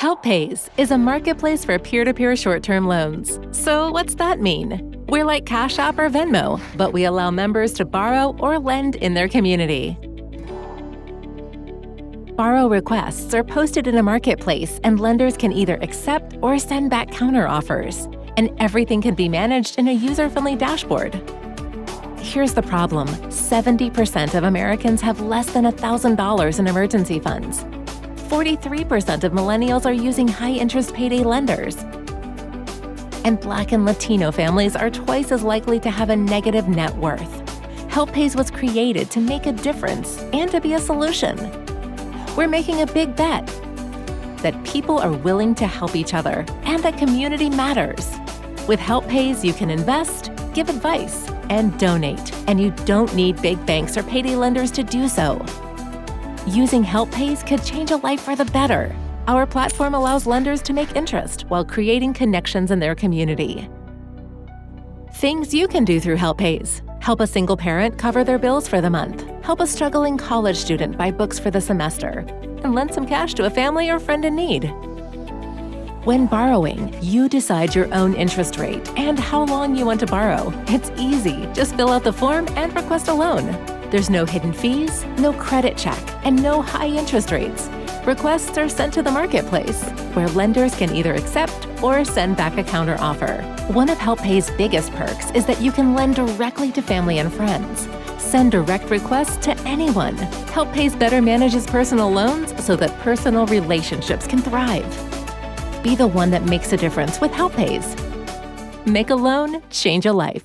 HelpPays is a marketplace for peer-to-peer short-term loans. So what's that mean? We're like CashApp or Venmo, but we allow members to borrow or lend in their community. Borrow requests are posted in a marketplace, and lenders can either accept or send back counteroffers. And everything can be managed in a user-friendly dashboard. Here's the problem. 70% of Americans have less than $1,000 in emergency funds. 43% of millennials are using high-interest payday lenders. And Black and Latino families are twice as likely to have a negative net worth. HelpPays was created to make a difference and to be a solution. We're making a big bet that people are willing to help each other and that community matters. With HelpPays, you can invest, give advice, and donate, and you don't need big banks or payday lenders to do so. Using HelpPays could change a life for the better. Our platform allows lenders to make interest while creating connections in their community. Things you can do through HelpPays. Help a single parent cover their bills for the month. Help a struggling college student buy books for the semester. And lend some cash to a family or friend in need. When borrowing, you decide your own interest rate and how long you want to borrow. It's easy. Just fill out the form and request a loan. There's no hidden fees, no credit check, and no high interest rates. Requests are sent to the marketplace, where lenders can either accept or send back a counteroffer. One of HelpPay's biggest perks is that you can lend directly to family and friends. Send direct requests to anyone. HelpPays better manages personal loans so that personal relationships can thrive. Be the one that makes a difference with HelpPays. Make a loan, change a life.